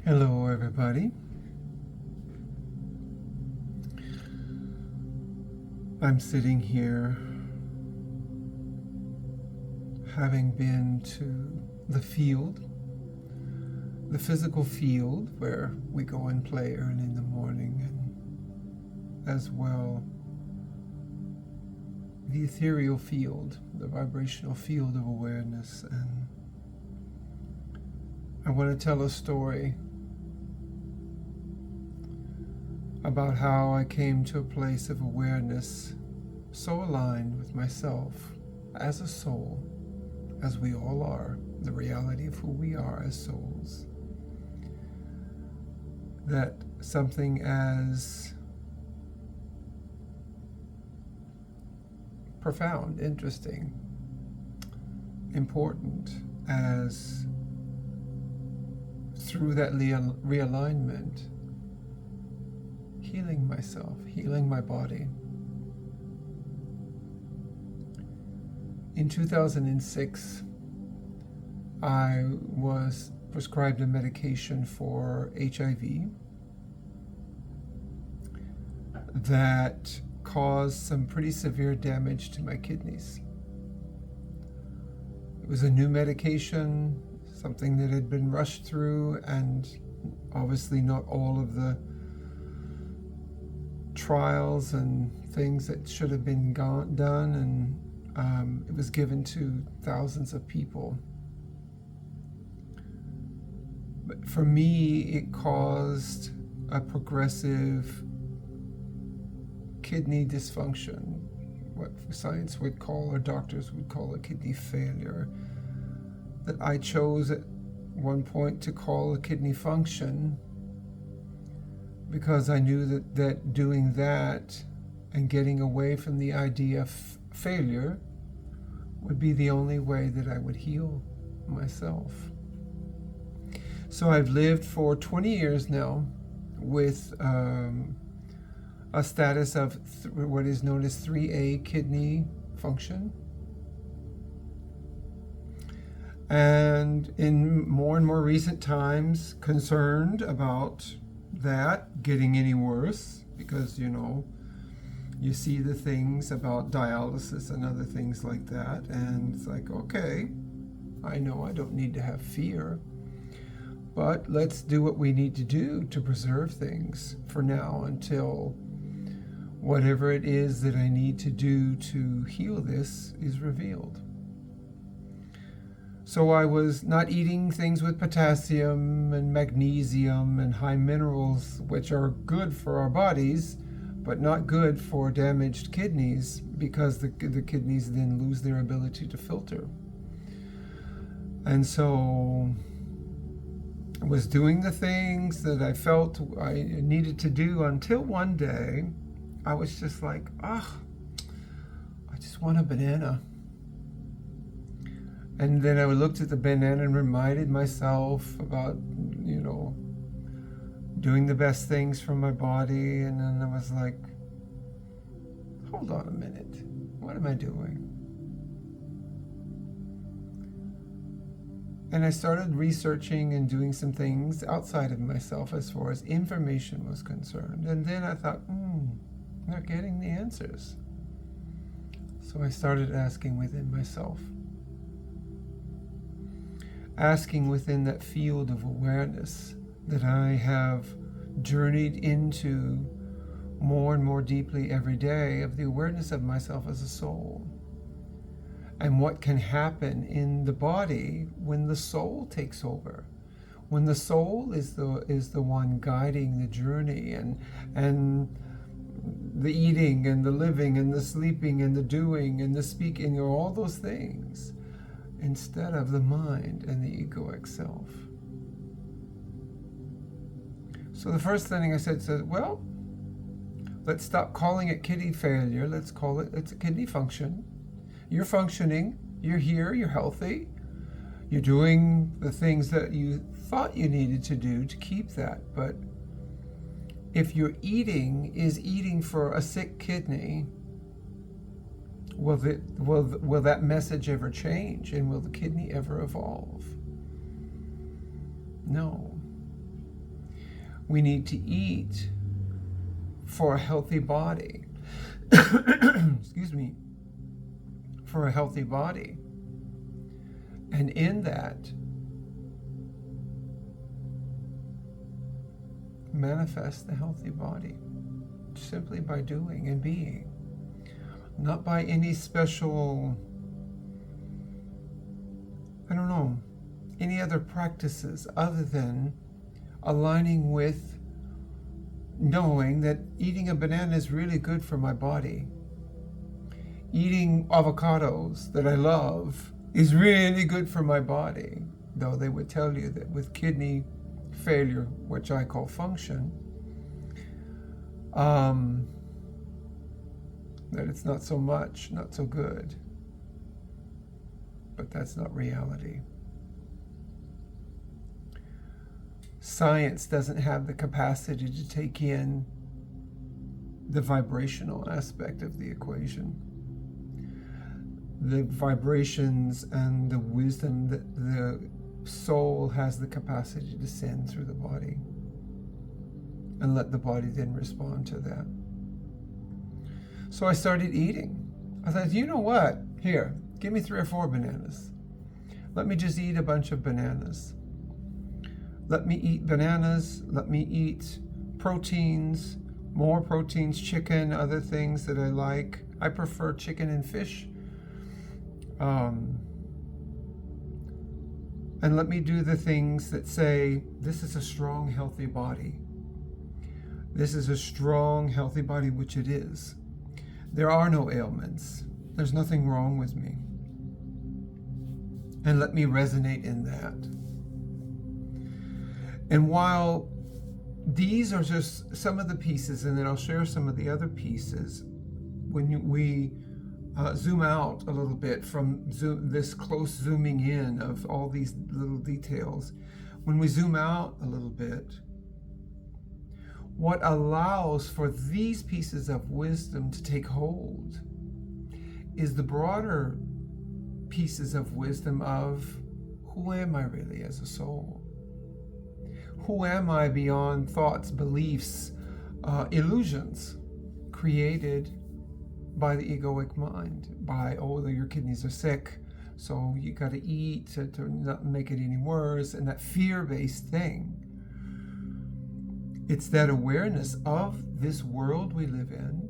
Hello, everybody. I'm sitting here having been to the field, the physical field where we go and play early in the morning, and as well the ethereal field, the vibrational field of awareness. And I want to tell a story about how I came to a place of awareness so aligned with myself as a soul, as we all are, the reality of who we are as souls, that something as profound, interesting, important as through that realignment, healing myself, healing my body. In 2006, I was prescribed a medication for HIV that caused some pretty severe damage to my kidneys. It was a new medication, something that had been rushed through, and obviously not all of the trials and things that should have been done, and it was given to thousands of people. But for me, it caused a progressive kidney dysfunction, what science would call, or doctors would call, a kidney failure, that I chose at one point to call a kidney function, because I knew that doing that and getting away from the idea of failure would be the only way that I would heal myself. So I've lived for 20 years now with a status of what is known as 3A kidney function. And in more and more recent times, concerned about that getting any worse, because you see the things about dialysis and other things like that, and it's like, okay, I know I don't need to have fear, but let's do what we need to do to preserve things for now until whatever it is that I need to do to heal this is revealed. So I was not eating things with potassium and magnesium and high minerals, which are good for our bodies, but not good for damaged kidneys, because the kidneys then lose their ability to filter. And so I was doing the things that I felt I needed to do, until one day I was just like, I just want a banana. And then I looked at the banana and reminded myself about, doing the best things for my body. And then I was like, hold on a minute. What am I doing? And I started researching and doing some things outside of myself as far as information was concerned. And then I thought, I'm not getting the answers. So I started asking within myself. Asking within that field of awareness that I have journeyed into more and more deeply every day, of the awareness of myself as a soul, and what can happen in the body when the soul takes over, when the soul is the one guiding the journey, and the eating and the living and the sleeping and the doing and the speaking, or all those things, instead of the mind and the egoic self. So the first thing I said, well, let's stop calling it kidney failure. Let's call it's a kidney function. You're functioning, you're here, you're healthy, you're doing the things that you thought you needed to do to keep that. But if your eating is eating for a sick kidney, will that message ever change? And will the kidney ever evolve? No. We need to eat for a healthy body. Excuse me. For a healthy body. And in that, manifest the healthy body simply by doing and being, not by any special, I don't know, any other practices other than aligning with knowing that eating a banana is really good for my body. Eating avocados that I love is really good for my body, though they would tell you that with kidney failure, which I call function, that it's not so much, not so good. But that's not reality. Science doesn't have the capacity to take in the vibrational aspect of the equation. The vibrations and the wisdom that the soul has the capacity to send through the body, and let the body then respond to that. So I started eating. I thought, you know what? Here, give me 3 or 4 bananas. Let me just eat a bunch of bananas. Let me eat bananas. Let me eat proteins, more proteins, chicken, other things that I like. I prefer chicken and fish. And let me do the things that say, this is a strong, healthy body. This is a strong, healthy body, which it is. There are no ailments. There's nothing wrong with me. And let me resonate in that. And while these are just some of the pieces, and then I'll share some of the other pieces, when we zoom out a little bit from this close zooming in of all these little details, when we zoom out a little bit, what allows for these pieces of wisdom to take hold is the broader pieces of wisdom of who am I really as a soul? Who am I beyond thoughts, beliefs, illusions created by the egoic mind, by, oh, your kidneys are sick, so you got to eat to not make it any worse, and that fear-based thing. It's that awareness of this world we live in,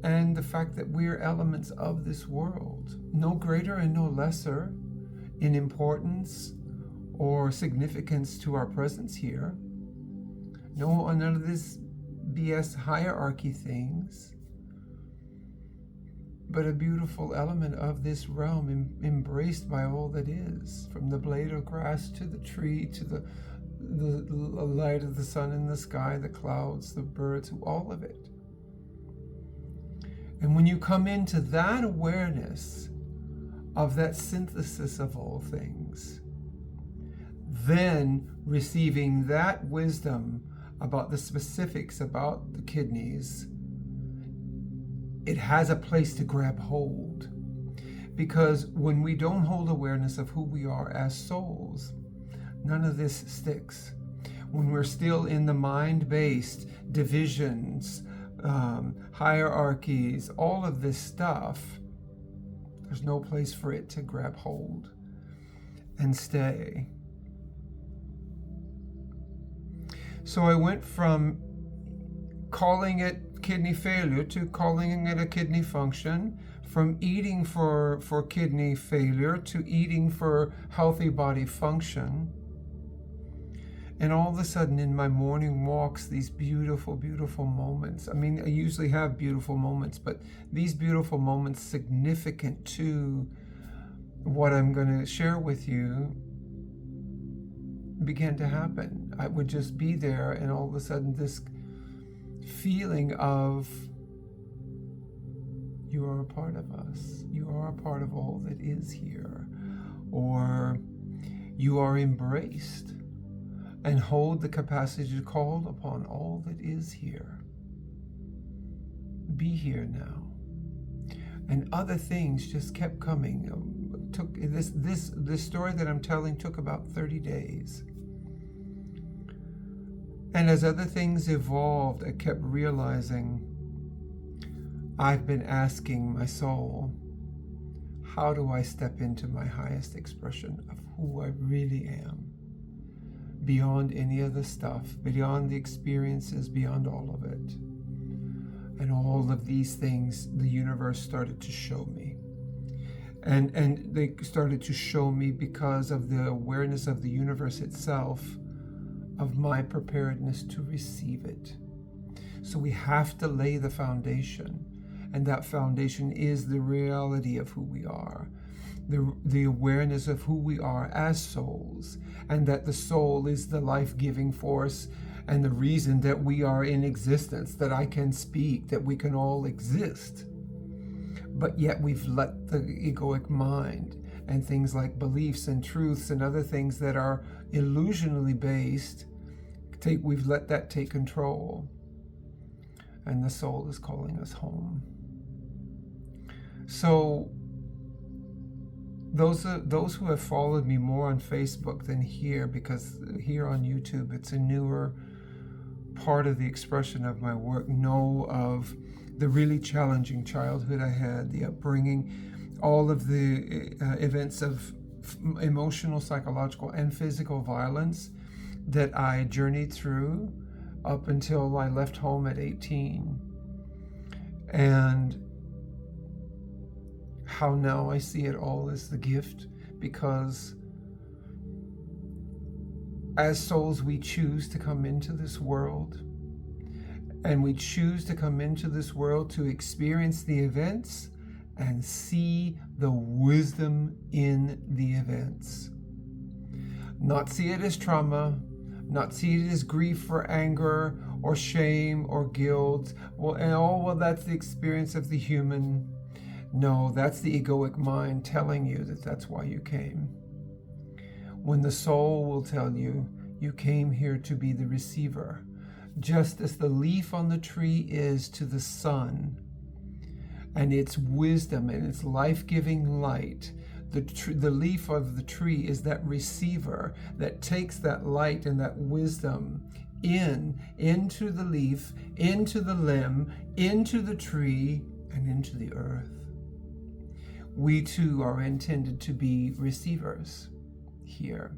and the fact that we're elements of this world, no greater and no lesser in importance or significance to our presence here. No, none of this BS hierarchy things, but a beautiful element of this realm embraced by all that is, from the blade of grass to the tree, to the light of the sun in the sky, the clouds, the birds, all of it. And when you come into that awareness of that synthesis of all things, then receiving that wisdom about the specifics about the kidneys, it has a place to grab hold. Because when we don't hold awareness of who we are as souls, none of this sticks. When we're still in the mind-based divisions, hierarchies, all of this stuff, there's no place for it to grab hold and stay. So I went from calling it kidney failure to calling it a kidney function, from eating for kidney failure to eating for healthy body function. And all of a sudden in my morning walks, these beautiful, beautiful moments. I mean, I usually have beautiful moments, but these beautiful moments significant to what I'm going to share with you began to happen. I would just be there, and all of a sudden this feeling of, you are a part of us. You are a part of all that is here. Or you are embraced and hold the capacity to call upon all that is here. Be here now. And other things just kept coming. Took this story that I'm telling took about 30 days. And as other things evolved, I kept realizing I've been asking my soul, how do I step into my highest expression of who I really am? Beyond any other stuff, beyond the experiences, beyond all of it. And all of these things the universe started to show me. And they started to show me because of the awareness of the universe itself, of my preparedness to receive it. So we have to lay the foundation, and that foundation is the reality of who we are, the awareness of who we are as souls, and that the soul is the life-giving force and the reason that we are in existence, that I can speak, that we can all exist. But yet we've let the egoic mind and things like beliefs and truths and other things that are illusionally based, we've let that take control. And the soul is calling us home. So those who have followed me more on Facebook than here, because here on YouTube it's a newer part of the expression of my work, know of the really challenging childhood I had, the upbringing, all of the events of emotional, psychological, and physical violence that I journeyed through up until I left home at 18. And how now I see it all as the gift, because as souls we choose to come into this world, and we choose to come into this world to experience the events and see the wisdom in the events. Not see it as trauma, not see it as grief or anger or shame or guilt. Well, that's the experience of the human. No, that's the egoic mind telling you that that's why you came. When the soul will tell you, you came here to be the receiver. Just as the leaf on the tree is to the sun, and its wisdom and its life-giving light, the leaf of the tree is that receiver that takes that light and that wisdom into the leaf, into the limb, into the tree, and into the earth. We too are intended to be receivers here.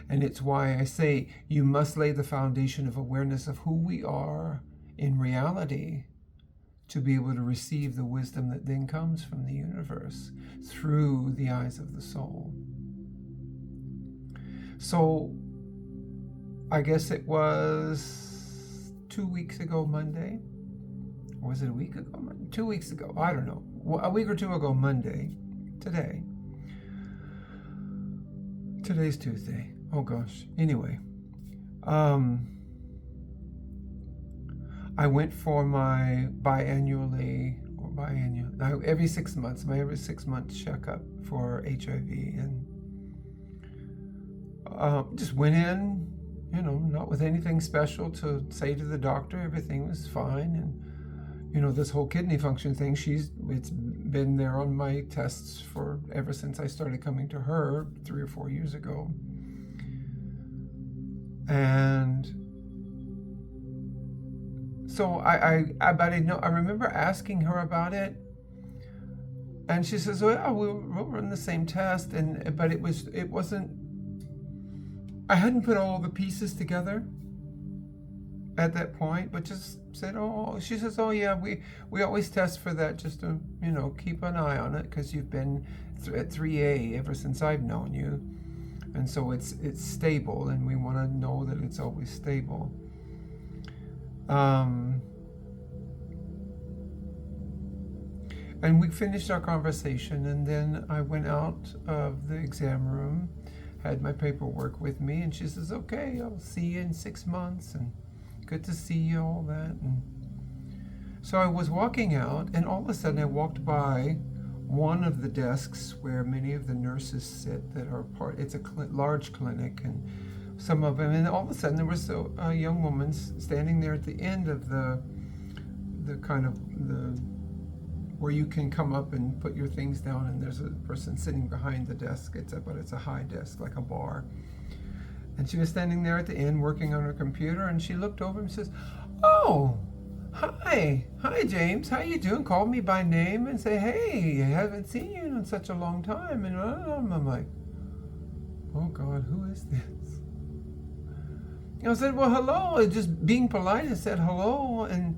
And it's why I say you must lay the foundation of awareness of who we are in reality to be able to receive the wisdom that then comes from the universe through the eyes of the soul. So I guess it was 2 weeks ago Monday. Or was it a week ago? 2 weeks ago. I don't know. A week or two ago Monday. Today. Today's Tuesday. Oh gosh. Anyway. I went for my every 6 months, my every 6 month checkup for HIV, and just went in, not with anything special to say to the doctor. Everything was fine, and this whole kidney function thing, it's been there on my tests for ever since I started coming to her 3 or 4 years ago. And so I remember asking her about it, and she says, "Well, we'll run the same test," but it wasn't. I hadn't put all the pieces together at that point, but just said, "Oh," she says, "Oh yeah, we always test for that, just to keep an eye on it, because you've been at 3A ever since I've known you, and so it's stable, and we want to know that it's always stable." And we finished our conversation, and then I went out of the exam room, had my paperwork with me, and she says, "Okay, I'll see you in 6 months, and good to see you," all that. And so I was walking out, and all of a sudden I walked by one of the desks where many of the nurses sit that are it's a large clinic, and some of them, and all of a sudden there was a young woman standing there at the end of the where you can come up and put your things down, and there's a person sitting behind the desk. It's a high desk, like a bar. And she was standing there at the end working on her computer, and she looked over and says, "Oh, hi, James, how you doing?" Called me by name and say, "Hey, I haven't seen you in such a long time." And I'm like, "Oh God, who is this?" I said, "Well, hello," just being polite, I said hello, and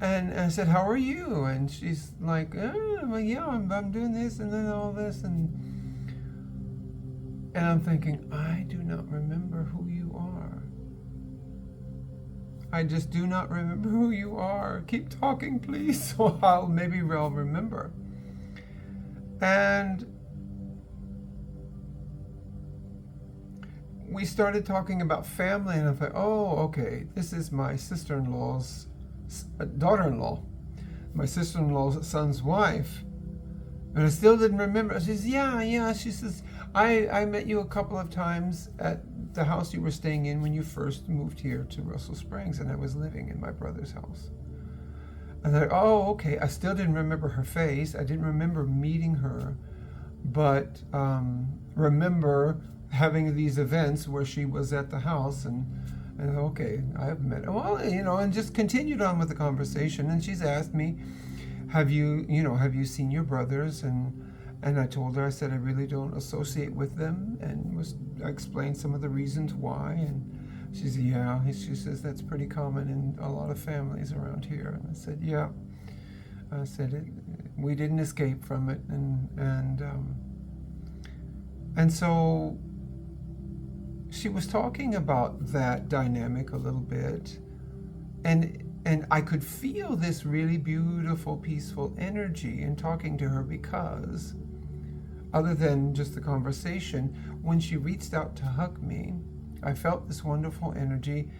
I said, "How are you?" And she's like, "Well, yeah, I'm doing this and then all this," and I'm thinking, I do not remember who you are. I just do not remember who you are. Keep talking, please, so maybe I'll remember. And we started talking about family, and I thought, oh, okay, this is my sister-in-law's daughter-in-law, my sister-in-law's son's wife. And I still didn't remember. She says, yeah. She says, I met you a couple of times at the house you were staying in when you first moved here to Russell Springs, and I was living in my brother's house. And I thought, oh, okay. I still didn't remember her face. I didn't remember meeting her, but remember having these events where she was at the house, and okay, I've met her. Well, and just continued on with the conversation. And she's asked me, have you seen your brothers? And I told her, I said, I really don't associate with them, and I explained some of the reasons why. And she said, yeah. She says, that's pretty common in a lot of families around here. And I said, yeah. I said, we didn't escape from it. And so she was talking about that dynamic a little bit, and I could feel this really beautiful, peaceful energy in talking to her, because other than just the conversation, when she reached out to hug me, I felt this wonderful energy,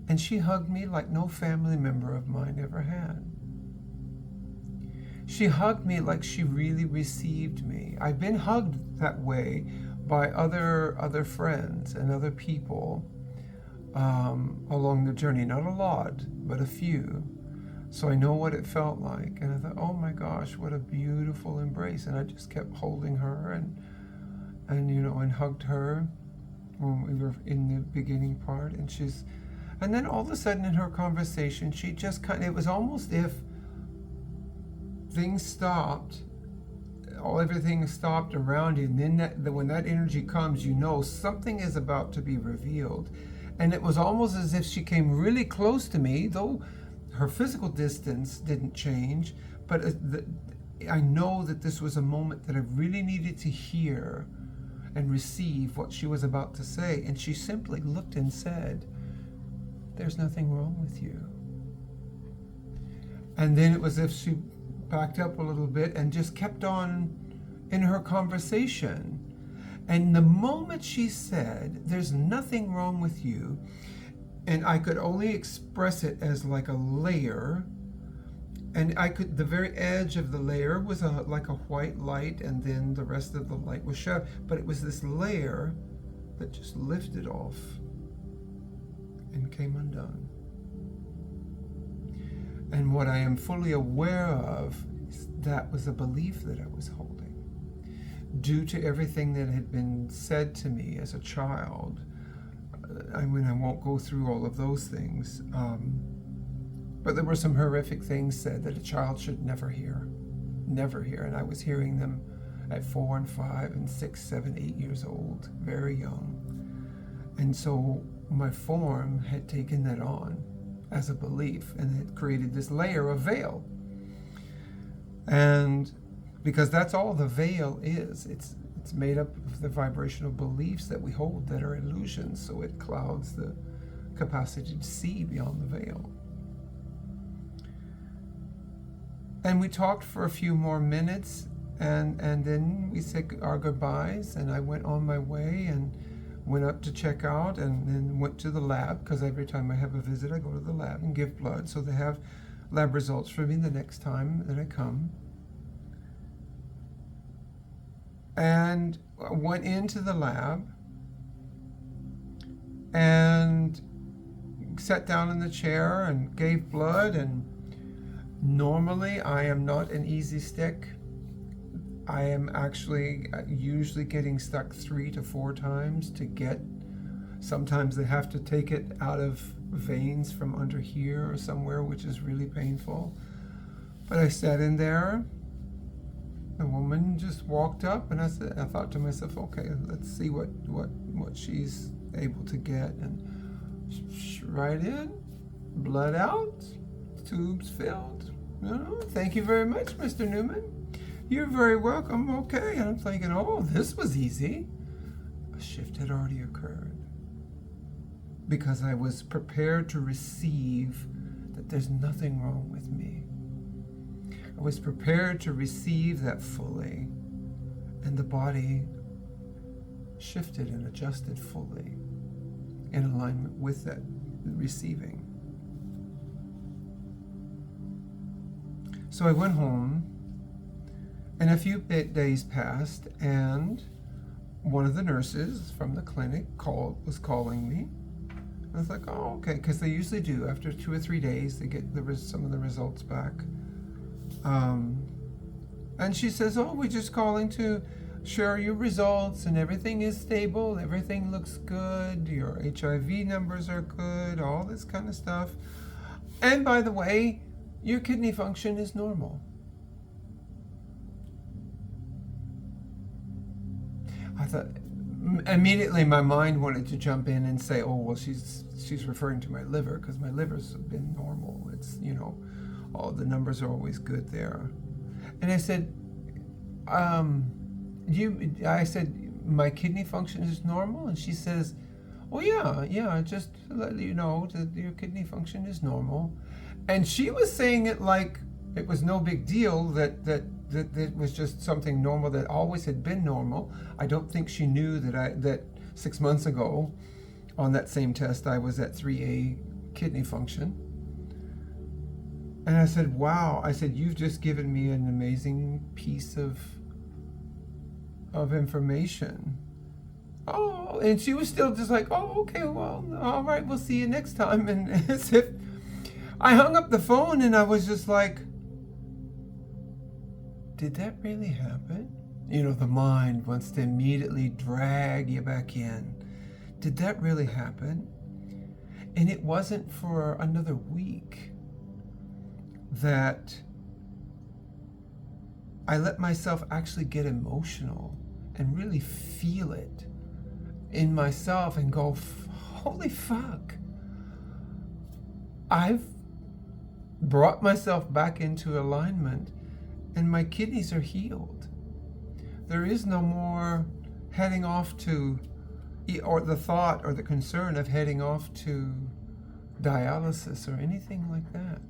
and she hugged me like no family member of mine ever had. She hugged me like she really received me. I've been hugged that way by other friends and other people along the journey. Not a lot, but a few. So I know what it felt like. And I thought, oh my gosh, what a beautiful embrace. And I just kept holding her and hugged her when we were in the beginning part. And then all of a sudden in her conversation, she just it was almost if things stopped, everything stopped around you, and then when that energy comes, something is about to be revealed. And it was almost as if she came really close to me, though her physical distance didn't change, but I know that this was a moment that I really needed to hear and receive what she was about to say. And she simply looked and said, "There's nothing wrong with you." And then it was as if she backed up a little bit and just kept on in her conversation. And the moment she said, "There's nothing wrong with you," and I could only express it as like a layer, and the very edge of the layer was like a white light, and then the rest of the light was shut, but it was this layer that just lifted off and came undone. And what I am fully aware of is that was a belief that I was holding, due to everything that had been said to me as a child. I won't go through all of those things, but there were some horrific things said that a child should never hear, and I was hearing them at 4 and 5 and 6, 7, 8 years old, very young. And so my form had taken that on as a belief, and it created this layer of veil. And because that's all the veil is, it's made up of the vibrational beliefs that we hold that are illusions, so it clouds the capacity to see beyond the veil. And we talked for a few more minutes, and then we said our goodbyes, and I went on my way and went up to check out, and then went to the lab, because every time I have a visit, I go to the lab and give blood, so they have lab results for me the next time that I come. And I went into the lab and sat down in the chair and gave blood. And normally I am not an easy stick. I am actually usually getting stuck 3 to 4 times to get Sometimes they have to take it out of veins from under here or somewhere, which is really painful. But I sat in there. The woman just walked up, and I thought to myself, okay, let's see what she's able to get. And right in, blood out, tubes filled. Thank you very much, Mr. Newman. You're very welcome. Okay. And I'm thinking, oh, this was easy. A shift had already occurred because I was prepared to receive that there's nothing wrong with me. I was prepared to receive that fully, and the body shifted and adjusted fully in alignment with that receiving. So I went home, and a few days passed, and one of the nurses from the clinic was calling me. I was like, oh, okay, because they usually do. After 2 or 3 days, they get some of the results back. And she says, oh, we're just calling to share your results, and everything is stable, everything looks good, your HIV numbers are good, all this kind of stuff. And by the way, your kidney function is normal. I thought, immediately my mind wanted to jump in and say, oh, well, she's referring to my liver, because my liver's been normal. It's, all the numbers are always good there. And I said, my kidney function is normal? And she says, oh, yeah, just to let you know that your kidney function is normal. And she was saying it like it was no big deal, that it was just something normal that always had been normal. I don't think she knew that 6 months ago on that same test I was at 3A kidney function. And I said, wow. I said, you've just given me an amazing piece of information. Oh, and she was still just like, oh, okay, well, all right, we'll see you next time. And as if I hung up the phone, and I was just like, did that really happen? The mind wants to immediately drag you back in. Did that really happen? And it wasn't for another week that I let myself actually get emotional and really feel it in myself and go, holy fuck. I've brought myself back into alignment, and my kidneys are healed. There is no more heading off to, or the thought or the concern of heading off to dialysis or anything like that.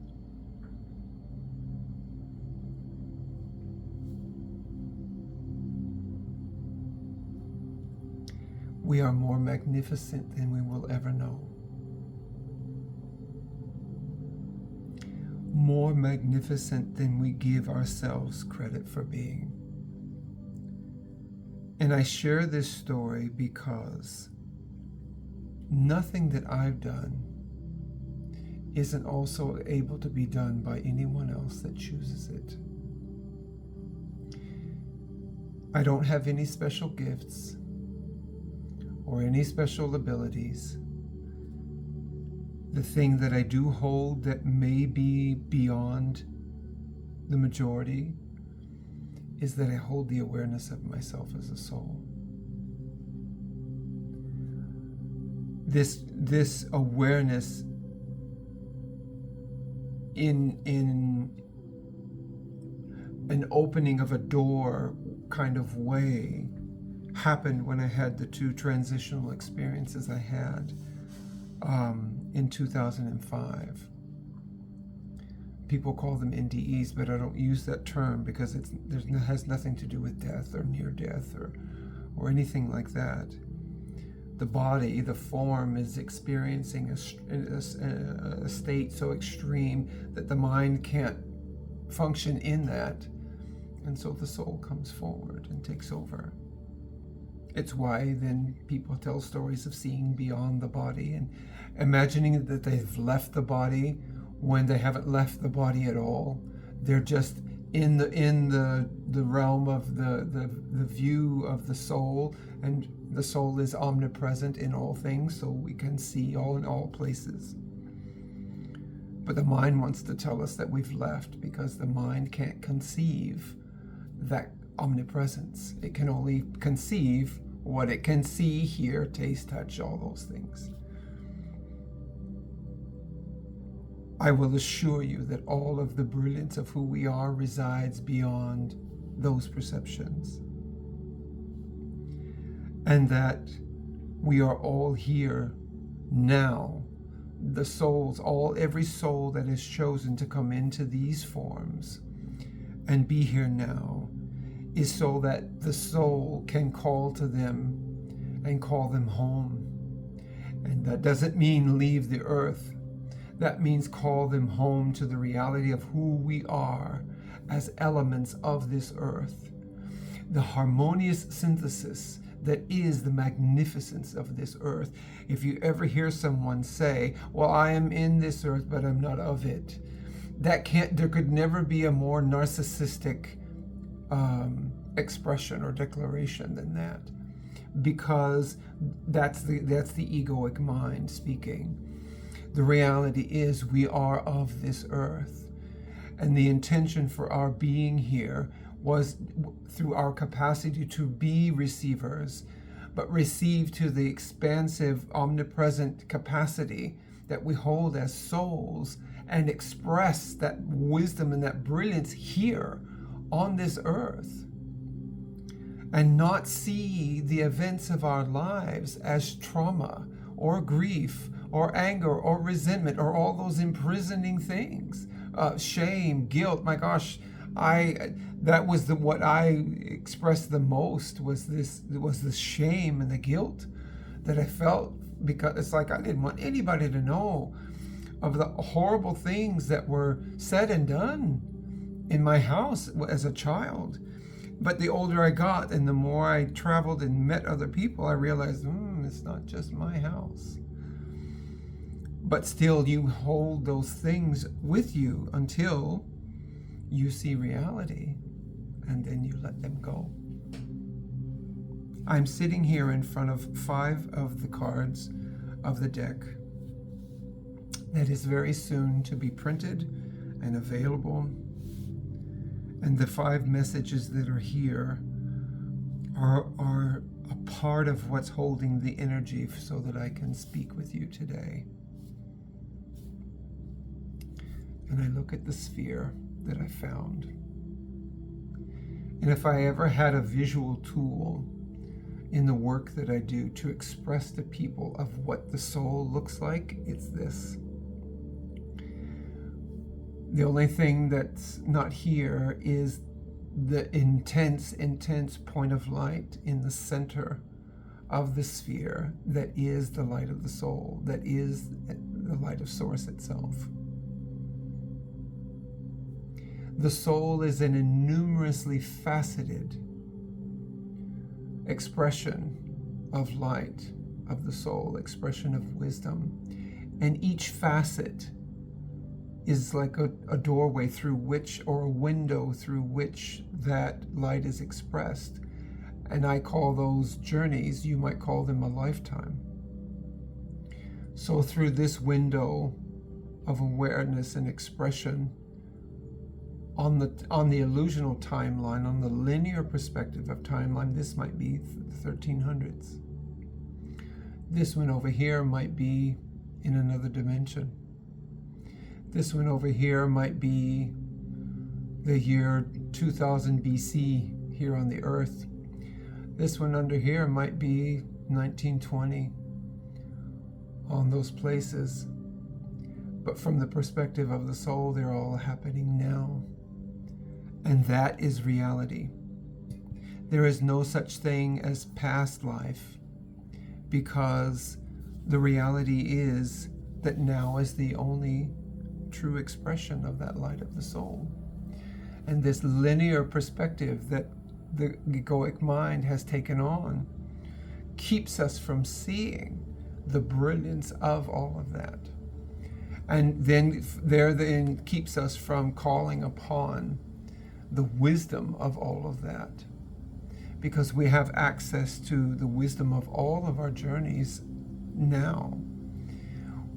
We are more magnificent than we will ever know. More magnificent than we give ourselves credit for being. And I share this story because nothing that I've done isn't also able to be done by anyone else that chooses it. I don't have any special gifts or any special abilities. The thing that I do hold that may be beyond the majority is that I hold the awareness of myself as a soul. This awareness in an opening of a door kind of way happened when I had the 2 transitional experiences I had in 2005. People call them NDEs, but I don't use that term because it has nothing to do with death or near death or anything like that. The body, the form, is experiencing a state so extreme that the mind can't function in that, and so the soul comes forward and takes over. It's why then people tell stories of seeing beyond the body and imagining that they've left the body when they haven't left the body at all. They're just in the realm of the view of the soul, and The soul is omnipresent in all things, so we can see all in all places. But the mind wants to tell us that we've left because the mind can't conceive that omnipresence. It can only conceive what it can see, hear, taste, touch, all those things. I will assure you that all of the brilliance of who we are resides beyond those perceptions. And that we are all here now. The souls, every soul that has chosen to come into these forms and be here now is so that the soul can call to them and call them home. And that doesn't mean leave the earth. That means call them home to the reality of who we are as elements of this earth. The harmonious synthesis that is the magnificence of this earth. If you ever hear someone say, well, I am in this earth, but I'm not of it, there could never be a more narcissistic expression or declaration than that, because that's the egoic mind speaking. The reality is we are of this earth, and the intention for our being here was through our capacity to be receivers, but receive to the expansive, omnipresent capacity that we hold as souls and express that wisdom and that brilliance here on this earth, and not see the events of our lives as trauma or grief or anger or resentment or all those imprisoning things, shame, guilt. My gosh, that was what I expressed the most, was the shame and the guilt that I felt, because it's like I didn't want anybody to know of the horrible things that were said and done in my house as a child. But the older I got and the more I traveled and met other people, I realized, it's not just my house. But still, you hold those things with you until you see reality, and then you let them go. I'm sitting here in front of 5 of the cards of the deck that is very soon to be printed and available. And the 5 messages that are here are a part of what's holding the energy so that I can speak with you today. And I look at the sphere that I found. And if I ever had a visual tool in the work that I do to express to people of what the soul looks like, it's this. The only thing that's not here is the intense point of light in the center of the sphere that is the light of the soul, that is the light of Source itself. The soul is an innumerously faceted expression of light of the soul, expression of wisdom. And each facet is like a doorway through which, or a window through which that light is expressed. And I call those journeys, you might call them a lifetime. So through this window of awareness and expression, on the illusional timeline, on the linear perspective of timeline, this might be the 1300s. This one over here might be in another dimension. This one over here might be the year 2000 BC here on the earth. This one under here might be 1920 on those places. But from the perspective of the soul, they're all happening now. And that is reality. There is no such thing as past life, because the reality is that now is the only true expression of that light of the soul. And this linear perspective that the egoic mind has taken on keeps us from seeing the brilliance of all of that. And then keeps us from calling upon the wisdom of all of that. because we have access to the wisdom of all of our journeys now.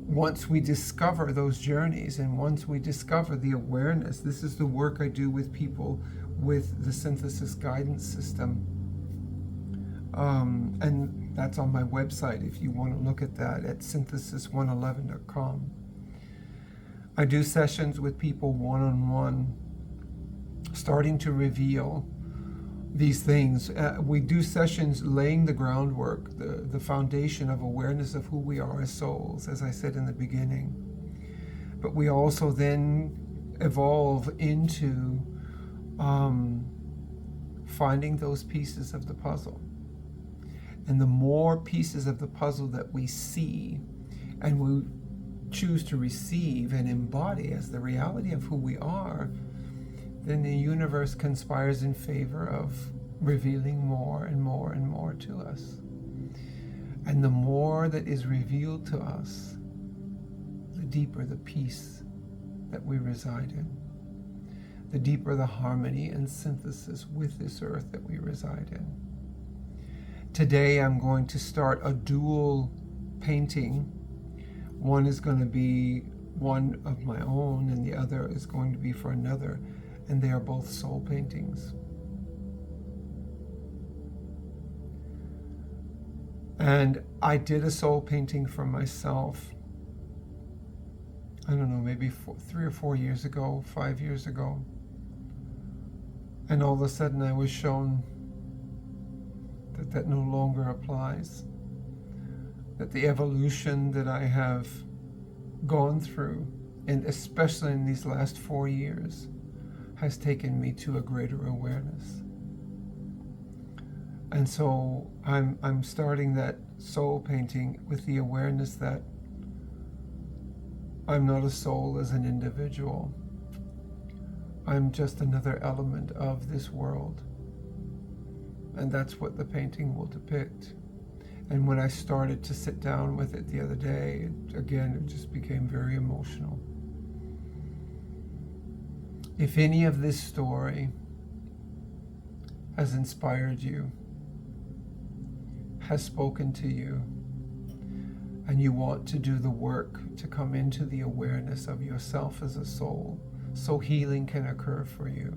Once we discover those journeys and once we discover the awareness, this is the work I do with people with the synthesis guidance system. And that's on my website if you want to look at that, at synthesis111.com. I do sessions with people one-on-one, starting to reveal these things. We do sessions laying the groundwork, the foundation of awareness of who we are as souls, as I said in the beginning. But we also then evolve into finding those pieces of the puzzle. And the more pieces of the puzzle that we see and we choose to receive and embody as the reality of who we are, then the universe conspires in favor of revealing more and more and more to us. And the more that is revealed to us, the deeper the peace that we reside in, the deeper the harmony and synthesis with this earth that we reside in. Today I'm going to start a dual painting. One is going to be one of my own and the other is going to be for another, and they are both soul paintings. And I did a soul painting for myself, I don't know, maybe 3 or 4 years ago, 5 years ago. And all of a sudden I was shown that no longer applies. That the evolution that I have gone through, and especially in these last 4 years, has taken me to a greater awareness. And so I'm starting that soul painting with the awareness that I'm not a soul as an individual. I'm just another element of this world. And that's what the painting will depict. And when I started to sit down with it the other day, it just became very emotional. If any of this story has inspired you, has spoken to you, and you want to do the work to come into the awareness of yourself as a soul, so healing can occur for you.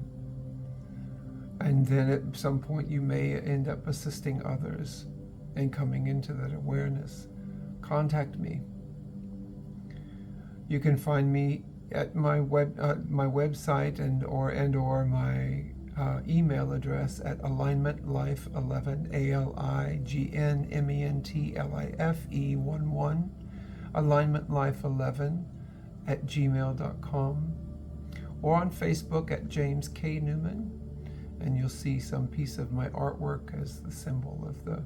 And then at some point you may end up assisting others in coming into that awareness. Contact me. You can find me at my website and or my email address at alignmentlife11, alignmentlife11 alignmentlife11 at gmail.com, or on Facebook at James K. Newman, and you'll see some piece of my artwork as the symbol of the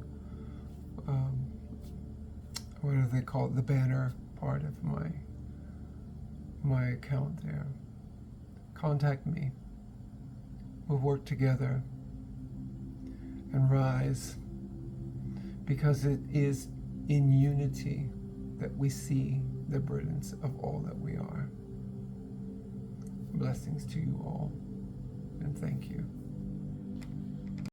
what do they call it, the banner part of my account there. Contact me. We'll work together and rise, because it is in unity that we see the brilliance of all that we are. Blessings to you all, and thank you.